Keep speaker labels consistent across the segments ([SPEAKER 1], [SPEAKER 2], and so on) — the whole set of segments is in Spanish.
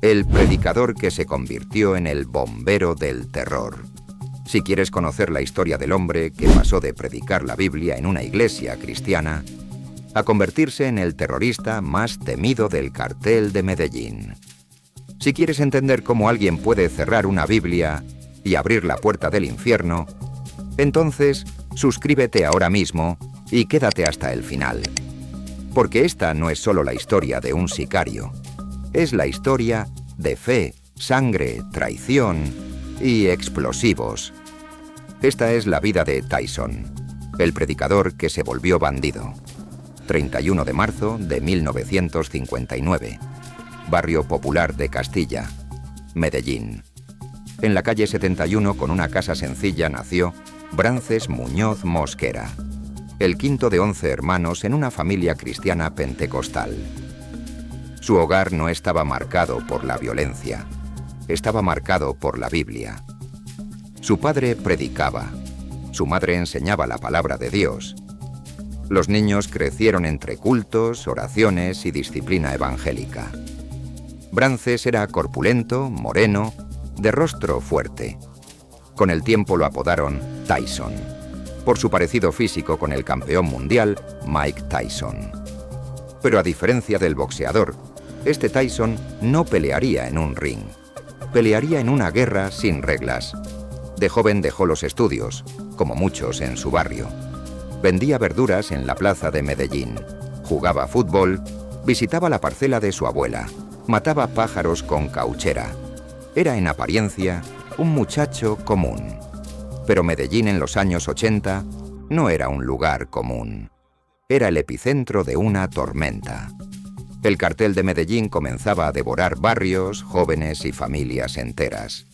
[SPEAKER 1] El predicador que se convirtió en el bombero del terror. Si quieres conocer la historia del hombre que pasó de predicar la Biblia en una iglesia cristiana a convertirse en el terrorista más temido del cartel de Medellín. Si quieres entender cómo alguien puede cerrar una Biblia y abrir la puerta del infierno, entonces suscríbete ahora mismo y quédate hasta el final. Porque esta no es solo la historia de un sicario, es la historia de fe, sangre, traición y explosivos. Esta es la vida de Tyson, el predicador que se volvió bandido. 31 de marzo de 1959. Barrio Popular de Castilla, Medellín. En la calle 71, con una casa sencilla, nació Brances Muñoz Mosquera, el quinto de 11 hermanos en una familia cristiana pentecostal. Su hogar no estaba marcado por la violencia, estaba marcado por la Biblia. Su padre predicaba, su madre enseñaba la palabra de Dios. Los niños crecieron entre cultos, oraciones y disciplina evangélica. Brances era corpulento, moreno, de rostro fuerte. Con el tiempo lo apodaron Tyson, por su parecido físico con el campeón mundial Mike Tyson. Pero a diferencia del boxeador, este Tyson no pelearía en un ring. Pelearía en una guerra sin reglas. De joven dejó los estudios, como muchos en su barrio. Vendía verduras en la plaza de Medellín. Jugaba fútbol, visitaba la parcela de su abuela. Mataba pájaros con cauchera. Era en apariencia un muchacho común. Pero Medellín en los años 80 no era un lugar común. Era el epicentro de una tormenta. El cartel de Medellín comenzaba a devorar barrios, jóvenes y familias enteras.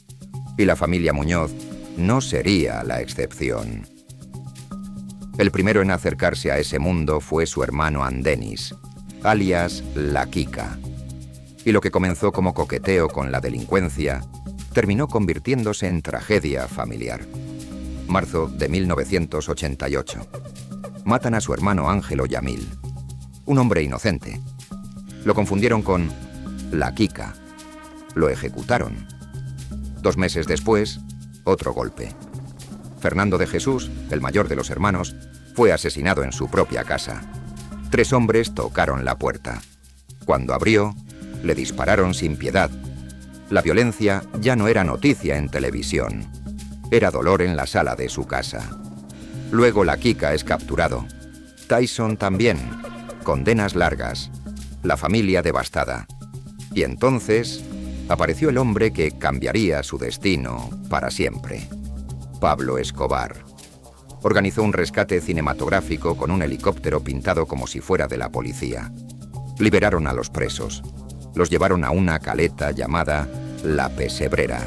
[SPEAKER 1] Y la familia Muñoz no sería la excepción. El primero en acercarse a ese mundo fue su hermano Andenis, alias La Quica. Y lo que comenzó como coqueteo con la delincuencia terminó convirtiéndose en tragedia familiar. Marzo de 1988. Matan a su hermano Ángelo Yamil, un hombre inocente. Lo confundieron con La Quica. Lo ejecutaron. 2 meses después, otro golpe. Fernando de Jesús, el mayor de los hermanos, fue asesinado en su propia casa. 3 hombres tocaron la puerta. Cuando abrió, le dispararon sin piedad. La violencia ya no era noticia en televisión. Era dolor en la sala de su casa. Luego La Quica es capturado. Tyson también. Condenas largas. La familia devastada. Y entonces apareció el hombre que cambiaría su destino para siempre. Pablo Escobar. Organizó un rescate cinematográfico con un helicóptero pintado como si fuera de la policía. Liberaron a los presos. Los llevaron a una caleta llamada La Pesebrera.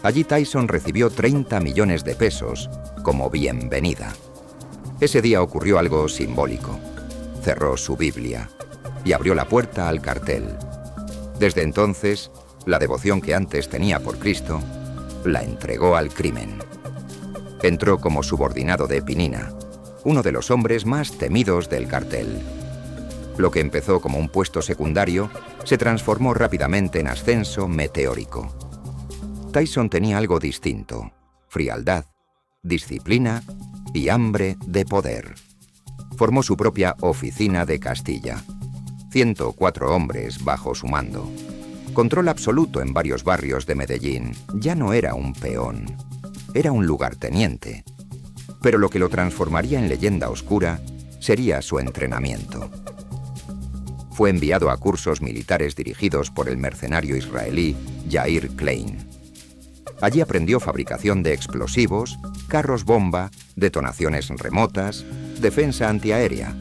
[SPEAKER 1] Allí Tyson recibió 30 millones de pesos como bienvenida. Ese día ocurrió algo simbólico. Cerró su Biblia y abrió la puerta al cartel. Desde entonces, la devoción que antes tenía por Cristo la entregó al crimen. Entró como subordinado de Pinina, uno de los hombres más temidos del cartel. Lo que empezó como un puesto secundario se transformó rápidamente en ascenso meteórico. Tyson tenía algo distinto: frialdad, disciplina y hambre de poder. Formó su propia oficina de Castilla. 104 hombres bajo su mando. Control absoluto en varios barrios de Medellín. Ya no era un peón, era un lugarteniente. Pero lo que lo transformaría en leyenda oscura sería su entrenamiento. Fue enviado a cursos militares dirigidos por el mercenario israelí Yair Klein. Allí aprendió fabricación de explosivos, carros bomba, detonaciones remotas, defensa antiaérea.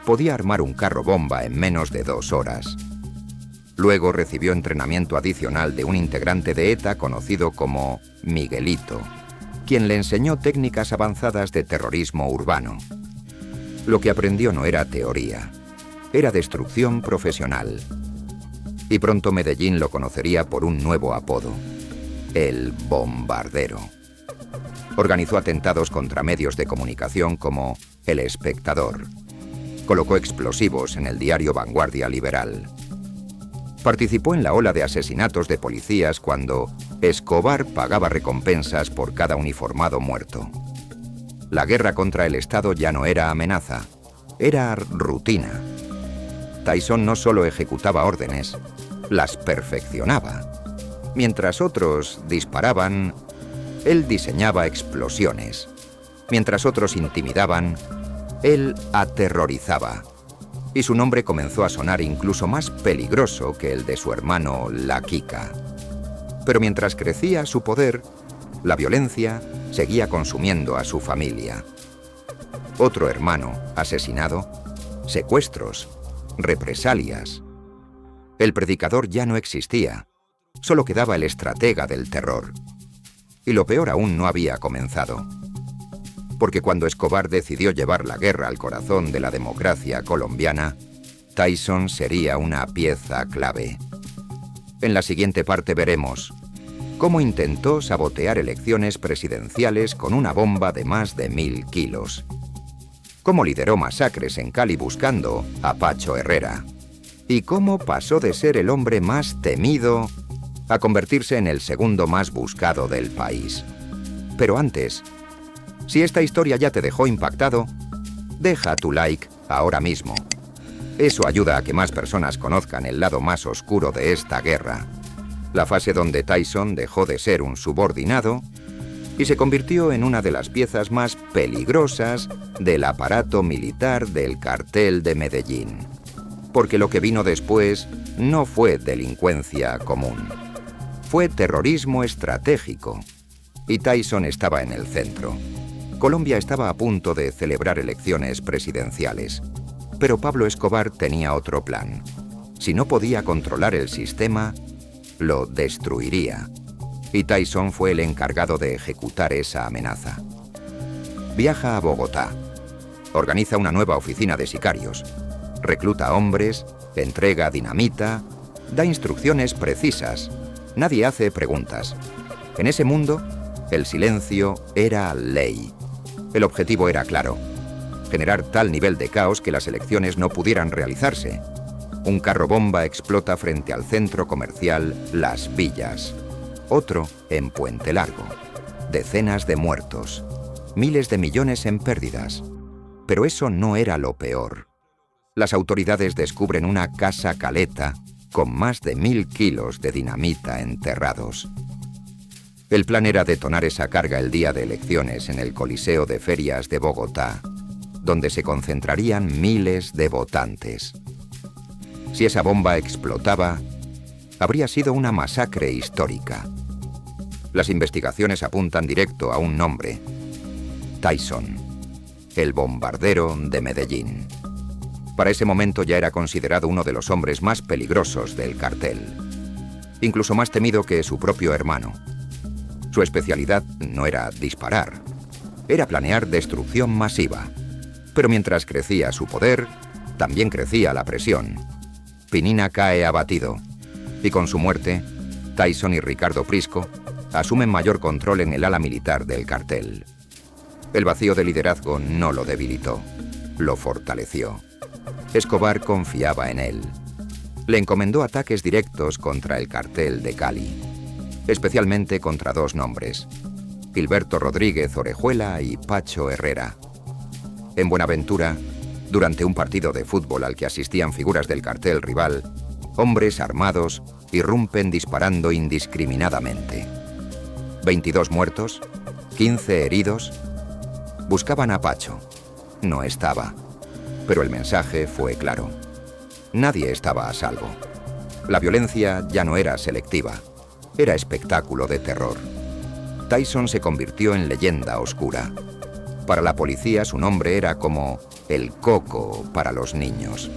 [SPEAKER 1] Podía armar un carro bomba en menos de 2 horas. Luego recibió entrenamiento adicional de un integrante de ETA conocido como Miguelito, quien le enseñó técnicas avanzadas de terrorismo urbano. Lo que aprendió no era teoría, era destrucción profesional. Y pronto Medellín lo conocería por un nuevo apodo: el Bombardero. Organizó atentados contra medios de comunicación como El Espectador. Colocó explosivos en el diario Vanguardia Liberal. Participó en la ola de asesinatos de policías cuando Escobar pagaba recompensas por cada uniformado muerto. La guerra contra el Estado ya no era amenaza, era rutina. Tyson no solo ejecutaba órdenes, las perfeccionaba. Mientras otros disparaban, él diseñaba explosiones. Mientras otros intimidaban, él aterrorizaba. Y su nombre comenzó a sonar incluso más peligroso que el de su hermano La Kika. Pero mientras crecía su poder, la violencia seguía consumiendo a su familia. Otro hermano asesinado, secuestros, represalias. El predicador ya no existía, solo quedaba el estratega del terror. Y lo peor aún no había comenzado. Porque cuando Escobar decidió llevar la guerra al corazón de la democracia colombiana, Tyson sería una pieza clave. En la siguiente parte veremos cómo intentó sabotear elecciones presidenciales con una bomba de más de 1000 kilos. Cómo lideró masacres en Cali buscando a Pacho Herrera. Y cómo pasó de ser el hombre más temido a convertirse en el segundo más buscado del país. Pero antes, si esta historia ya te dejó impactado, deja tu like ahora mismo. Eso ayuda a que más personas conozcan el lado más oscuro de esta guerra. La fase donde Tyson dejó de ser un subordinado y se convirtió en una de las piezas más peligrosas del aparato militar del cartel de Medellín. Porque lo que vino después no fue delincuencia común. Fue terrorismo estratégico. Y Tyson estaba en el centro. Colombia estaba a punto de celebrar elecciones presidenciales. Pero Pablo Escobar tenía otro plan. Si no podía controlar el sistema, lo destruiría. Y Tyson fue el encargado de ejecutar esa amenaza. Viaja a Bogotá. Organiza una nueva oficina de sicarios. Recluta hombres, entrega dinamita, da instrucciones precisas. Nadie hace preguntas. En ese mundo, el silencio era ley. El objetivo era claro: generar tal nivel de caos que las elecciones no pudieran realizarse. Un carro bomba explota frente al centro comercial Las Villas. Otro en Puente Largo. Decenas de muertos. Miles de millones en pérdidas. Pero eso no era lo peor. Las autoridades descubren una casa caleta con más de 1000 kilos de dinamita enterrados. El plan era detonar esa carga el día de elecciones en el Coliseo de Ferias de Bogotá, donde se concentrarían miles de votantes. Si esa bomba explotaba, habría sido una masacre histórica. Las investigaciones apuntan directo a un nombre: Tyson, el bombardero de Medellín. Para ese momento ya era considerado uno de los hombres más peligrosos del cartel, incluso más temido que su propio hermano. Su especialidad no era disparar, era planear destrucción masiva. Pero mientras crecía su poder, también crecía la presión. Pinina cae abatido, y con su muerte, Tyson y Ricardo Prisco asumen mayor control en el ala militar del cartel. El vacío de liderazgo no lo debilitó, lo fortaleció. Escobar confiaba en él. Le encomendó ataques directos contra el cartel de Cali, especialmente contra dos nombres: Gilberto Rodríguez Orejuela y Pacho Herrera. En Buenaventura, durante un partido de fútbol al que asistían figuras del cartel rival, hombres armados irrumpen disparando indiscriminadamente. 22 muertos, 15 heridos. Buscaban a Pacho. No estaba. Pero el mensaje fue claro. Nadie estaba a salvo. La violencia ya no era selectiva. Era espectáculo de terror. Tyson se convirtió en leyenda oscura. Para la policía su nombre era como el coco para los niños.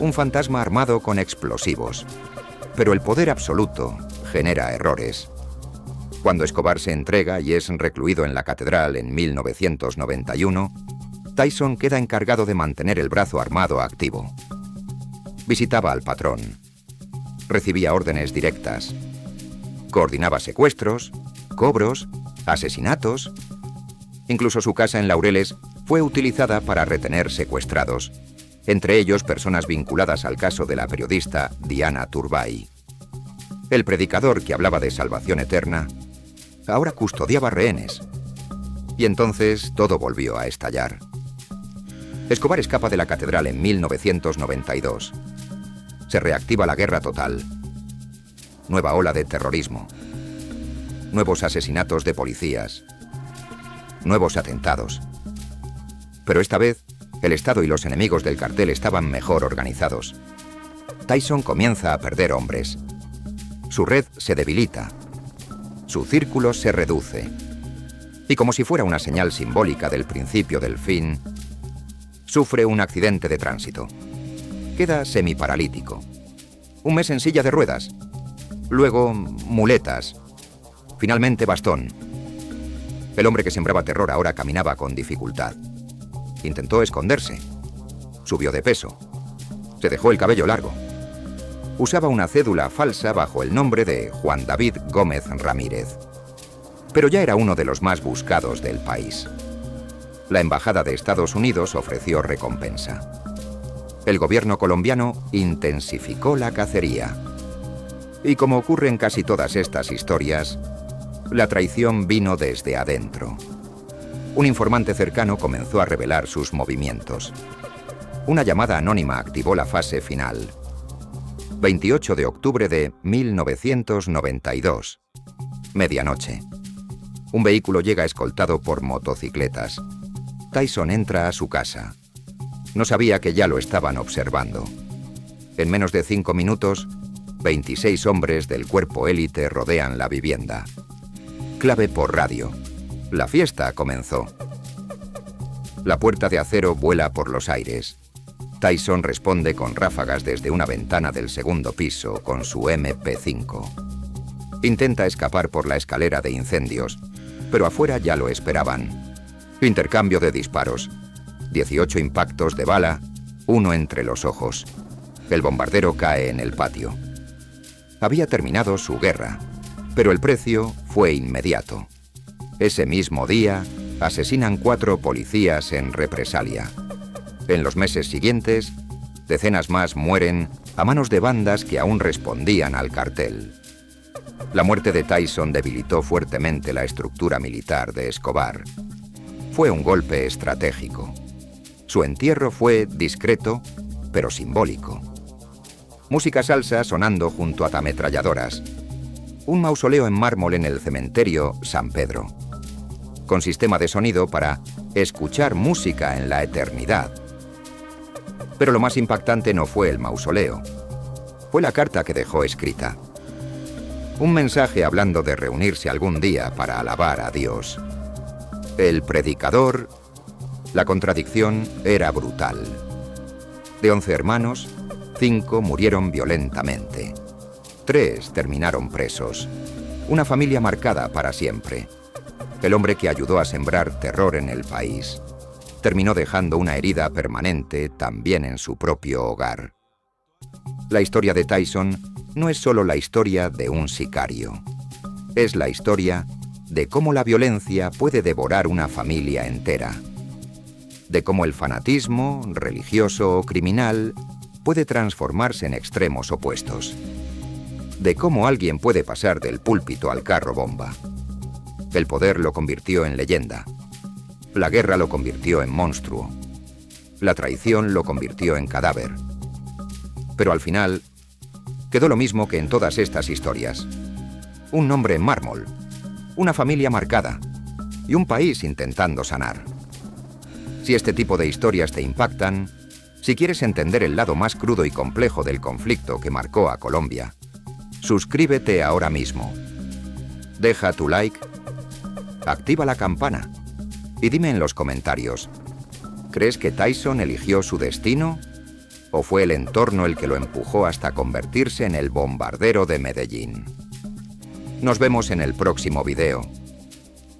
[SPEAKER 1] Un fantasma armado con explosivos. Pero el poder absoluto genera errores. Cuando Escobar se entrega y es recluido en la catedral en 1991, Tyson queda encargado de mantener el brazo armado activo. Visitaba al patrón. Recibía órdenes directas. Coordinaba secuestros, cobros, asesinatos. Incluso su casa en Laureles fue utilizada para retener secuestrados. entre ellos personas vinculadas al caso de la periodista Diana Turbay. El predicador que hablaba de salvación eterna ahora custodiaba rehenes. Y entonces todo volvió a estallar. Escobar escapa de la catedral en 1992. Se reactiva la guerra total. Nueva ola de terrorismo. Nuevos asesinatos de policías. Nuevos atentados. Pero esta vez, el Estado y los enemigos del cartel estaban mejor organizados. Tyson comienza a perder hombres. Su red se debilita. Su círculo se reduce. Y como si fuera una señal simbólica del principio del fin, sufre un accidente de tránsito. Queda semiparalítico. Un mes en silla de ruedas. Luego, muletas. Finalmente, bastón. El hombre que sembraba terror ahora caminaba con dificultad. Intentó esconderse. Subió de peso. Se dejó el cabello largo. Usaba una cédula falsa bajo el nombre de Juan David Gómez Ramírez. Pero ya era uno de los más buscados del país. La Embajada de Estados Unidos ofreció recompensa. El gobierno colombiano intensificó la cacería. Y como ocurre en casi todas estas historias, la traición vino desde adentro. Un informante cercano comenzó a revelar sus movimientos. Una llamada anónima activó la fase final. 28 de octubre de 1992. Medianoche. Un vehículo llega escoltado por motocicletas. Tyson entra a su casa. No sabía que ya lo estaban observando. En menos de 5 minutos, 26 hombres del cuerpo élite rodean la vivienda. Clave por radio. La fiesta comenzó. La puerta de acero vuela por los aires. Tyson responde con ráfagas desde una ventana del segundo piso con su MP5. Intenta escapar por la escalera de incendios, pero afuera ya lo esperaban. Intercambio de disparos. 18 impactos de bala, uno entre los ojos. El bombardero cae en el patio. Había terminado su guerra, pero el precio fue inmediato. Ese mismo día, asesinan 4 policías en represalia. En los meses siguientes, decenas más mueren a manos de bandas que aún respondían al cartel. La muerte de Tyson debilitó fuertemente la estructura militar de Escobar. Fue un golpe estratégico. Su entierro fue discreto, pero simbólico. Música salsa sonando junto a ametralladoras. Un mausoleo en mármol en el cementerio San Pedro, con sistema de sonido para escuchar música en la eternidad. Pero lo más impactante no fue el mausoleo. Fue la carta que dejó escrita. Un mensaje hablando de reunirse algún día para alabar a Dios. El predicador, la contradicción era brutal. De 11 hermanos, 5 murieron violentamente. 3 terminaron presos. Una familia marcada para siempre. El hombre que ayudó a sembrar terror en el país terminó dejando una herida permanente también en su propio hogar. La historia de Tyson no es solo la historia de un sicario. Es la historia de cómo la violencia puede devorar una familia entera. De cómo el fanatismo, religioso o criminal, puede transformarse en extremos opuestos. De cómo alguien puede pasar del púlpito al carro bomba. El poder lo convirtió en leyenda. La guerra lo convirtió en monstruo. La traición lo convirtió en cadáver. Pero al final, quedó lo mismo que en todas estas historias. Un nombre en mármol, una familia marcada y un país intentando sanar. Si este tipo de historias te impactan, si quieres entender el lado más crudo y complejo del conflicto que marcó a Colombia, suscríbete ahora mismo. Deja tu like, activa la campana y dime en los comentarios, ¿crees que Tyson eligió su destino o fue el entorno el que lo empujó hasta convertirse en el bombardero de Medellín? Nos vemos en el próximo video,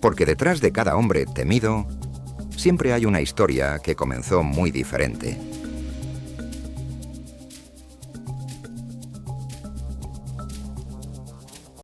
[SPEAKER 1] porque detrás de cada hombre temido siempre hay una historia que comenzó muy diferente.